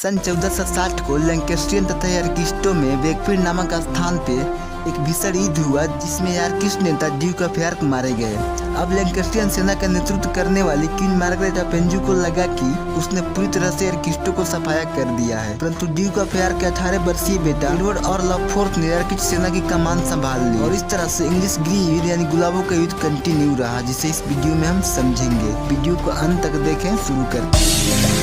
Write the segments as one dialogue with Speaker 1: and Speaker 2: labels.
Speaker 1: सन 1460 को लैंकेस्ट्रियन तथा यार्किस्टो में वेकफील्ड नामक स्थान पे एक भीषण युद्ध हुआ जिसमें यार्किस्ट नेता ड्यूक ऑफ यॉर्क मारे गए। अब लैंकेस्ट्रियन सेना का नेतृत्व करने वाली क्वीन मार्गरेट ऑफ एंजू को लगा कि उसने पूरी तरह से यार्किस्टो को सफाया कर दिया है, परंतु ड्यूक ऑफ यॉर्क के 18 वर्षीय बेटा एडवर्ड अर्ल ऑफ फोर्थ ने यार्किस्ट सेना की कमान संभाल ली और इस तरह से इंग्लिश गृह युद्ध यानी गुलाबों का युद्ध कंटिन्यू रहा, जिसे इस वीडियो में हम समझेंगे। वीडियो को अंत तक देखें। शुरू करते हैं।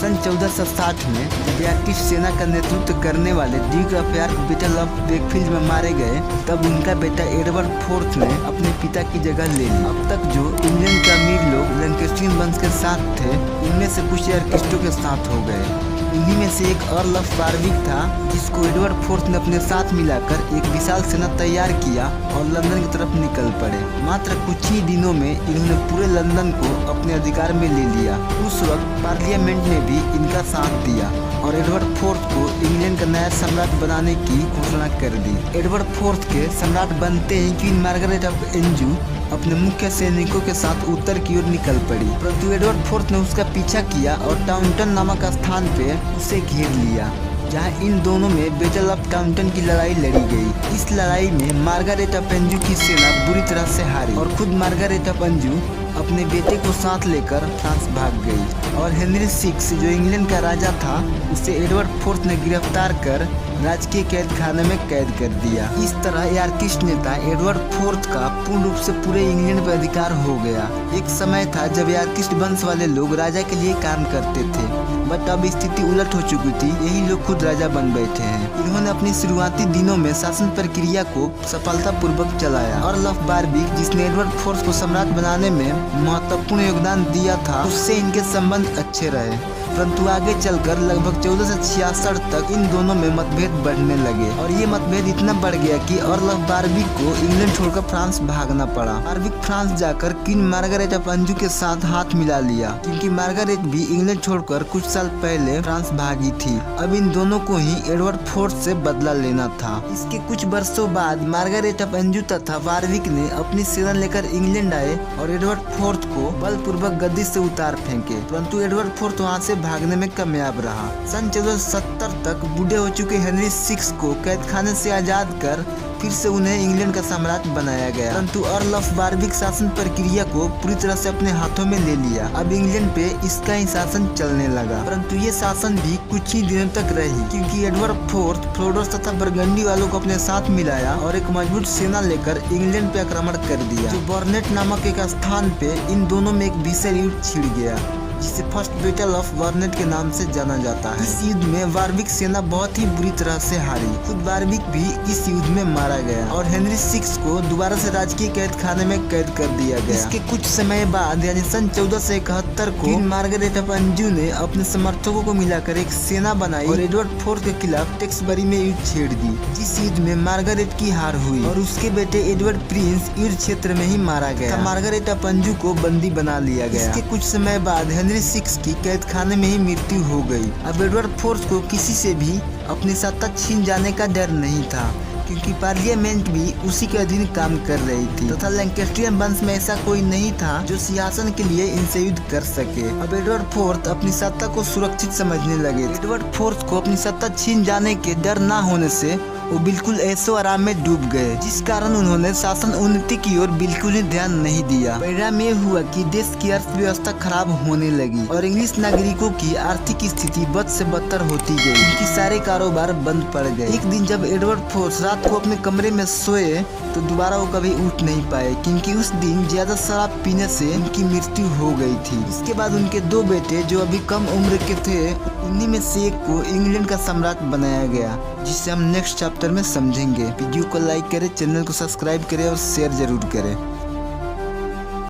Speaker 1: सन 1460 में जब यार्किस्ट सेना का नेतृत्व करने वाले Duke of York battle of Wakefield में मारे गए, तब उनका बेटा एडवर्ड फोर्थ ने अपने पिता की जगह ले ली। अब तक जो इंग्लैंड के अमीर लोग लैंकेस्ट्रियन वंश के साथ थे, उनमें से कुछ यार्किस्टों के साथ हो गए। इन्हीं में से एक अर्ल ऑफ वारविक था, जिसको एडवर्ड फोर्थ ने अपने साथ मिलाकर एक विशाल सेना तैयार किया और लंदन की तरफ निकल पड़े। मात्र कुछ ही दिनों में इन्होंने पूरे लंदन को अपने अधिकार में ले लिया। उस वक्त पार्लियामेंट ने भी इनका साथ दिया और एडवर्ड फोर्थ को इंग्लैंड का नया सम्राट बनाने की घोषणा कर दी। एडवर्ड फोर्थ के सम्राट बनते ही क्वीन मार्गरेट ऑफ एंजू अपने मुख्य सैनिकों के साथ उत्तर की ओर निकल पड़ी, परंतु एडवर्ड फोर्थ ने उसका पीछा किया और टाउनटन नामक स्थान पे उसे घेर लिया, जहां इन दोनों में बैटल ऑफ टाउनटन की लड़ाई लड़ी गई। इस लड़ाई में मार्गरेट ऑफ एंजू की सेना बुरी तरह से हारी और खुद मार्गरेट ऑफ एंजू अपने बेटे को साथ लेकर फ्रांस भाग गई और हेनरी VI जो इंग्लैंड का राजा था, उसे एडवर्ड फोर्थ ने गिरफ्तार कर राजकीय कैद खाने में कैद कर दिया। इस तरह यार्किस्ट नेता एडवर्ड फोर्थ का पूर्ण रूप से पूरे इंग्लैंड पर अधिकार हो गया। एक समय था जब यार्किस्ट वंश वाले लोग राजा के लिए काम करते थे, बट अब स्थिति उलट हो चुकी थी। यही लोग खुद राजा बन बैठे हैं। इन्होंने अपनी शुरुआती दिनों में शासन प्रक्रिया को सफलतापूर्वक चलाया। अर्ल ऑफ वारविक, जिसने एडवर्ड फोर्थ को सम्राट बनाने में महत्वपूर्ण योगदान दिया था, उससे इनके संबंध अच्छे रहे, परंतु आगे चलकर लगभग 1466 तक इन दोनों में मतभेद बढ़ने लगे और ये मतभेद इतना बढ़ गया कि अर्ल ऑफ वारविक को इंग्लैंड छोड़कर फ्रांस भागना पड़ा। वारविक फ्रांस जाकर क्वीन मार्गरेट ऑफ एंजू के साथ हाथ मिला लिया, क्योंकि मार्गरेट भी इंग्लैंड छोड़कर कुछ साल पहले फ्रांस भागी थी। अब इन दोनों को ही एडवर्ड फोर्थ से बदला लेना था। इसके कुछ वर्षों बाद मार्गरेट ऑफ एंजू तथा वारविक ने अपनी सेना लेकर इंग्लैंड आए और एडवर्ड फोर्थ को बलपूर्वक गद्दी से उतार फेंके, परंतु एडवर्ड फोर्थ वहाँ से भागने में कामयाब रहा। सन 1470 तक बूढ़े हो चुके हेनरी VI को कैद खाने से आजाद कर फिर से उन्हें इंग्लैंड का सम्राट बनाया गया, परंतु अर्ल ऑफ वारविक शासन प्रक्रिया को पूरी तरह से अपने हाथों में ले लिया। अब इंग्लैंड पे इसका ही शासन चलने लगा, परंतु ये शासन भी कुछ ही दिनों तक रही, क्योंकि एडवर्ड फोर्थ फ्लोडर्स तथा बरगंडी वालों को अपने साथ मिलाया और एक मजबूत सेना लेकर इंग्लैंड पे आक्रमण कर दिया, जो बर्नेट नामक एक स्थान पे इन दोनों में एक भीषण युद्ध छिड़ गया, जिसे फर्स्ट बैटल ऑफ बर्नेट के नाम से जाना जाता है। इस युद्ध में वारविक सेना बहुत ही बुरी तरह से हारी। खुद वारविक भी इस युद्ध में मारा गया और हेनरी VI को दोबारा से राजकीय कैद खाने में कैद कर दिया गया। इसके कुछ समय बाद यानी सन 1471 को मार्गरेट ऑफ एंजू ने अपने समर्थकों को मिलाकर एक सेना बनाई और एडवर्ड फोर्थ के खिलाफ टेक्सबरी में युद्ध छेड़ दी, जिस युद्ध में मार्गरेट की हार हुई और उसके बेटे एडवर्ड प्रिंस युद्ध क्षेत्र में ही मारा गया। मार्गरेट ऑफ एंजू को बंदी बना लिया गया। इसके कुछ समय बाद हेनरी VI की कैद खाने में ही मृत्यु हो गई। अब एडवर्ड फोर्थ को किसी से भी अपनी सत्ता छीन जाने का डर नहीं था, क्योंकि पार्लियामेंट भी उसी के अधीन काम कर रही थी तथा लैंकेस्ट्रियन वंश में ऐसा कोई नहीं था जो सिंहासन के लिए इनसे युद्ध कर सके। अब एडवर्ड फोर्थ अपनी सत्ता को सुरक्षित समझने लगे। एडवर्ड फोर्थ को अपनी सत्ता छीन जाने के डर न होने से वो बिल्कुल ऐशो आराम में डूब गए, जिस कारण उन्होंने शासन उन्नति की ओर बिल्कुल ही ध्यान नहीं दिया। परिणाम ये हुआ कि देश की अर्थव्यवस्था खराब होने लगी और इंग्लिश नागरिकों की आर्थिक स्थिति बद से बदतर होती गई। उनकी सारे कारोबार बंद पड़ गए। एक दिन जब एडवर्ड फोर्थ रात को अपने कमरे में सोए तो दोबारा वो कभी उठ नहीं पाए, क्योंकि उस दिन ज्यादा शराब पीने से उनकी मृत्यु हो गई थी। इसके बाद उनके दो बेटे जो अभी कम उम्र के थे, उन्हीं में से एक को इंग्लैंड का सम्राट बनाया गया, जिसे हम नेक्स्ट चैप्टर में समझेंगे। वीडियो को लाइक करें, चैनल को सब्सक्राइब करें और शेयर जरूर करें।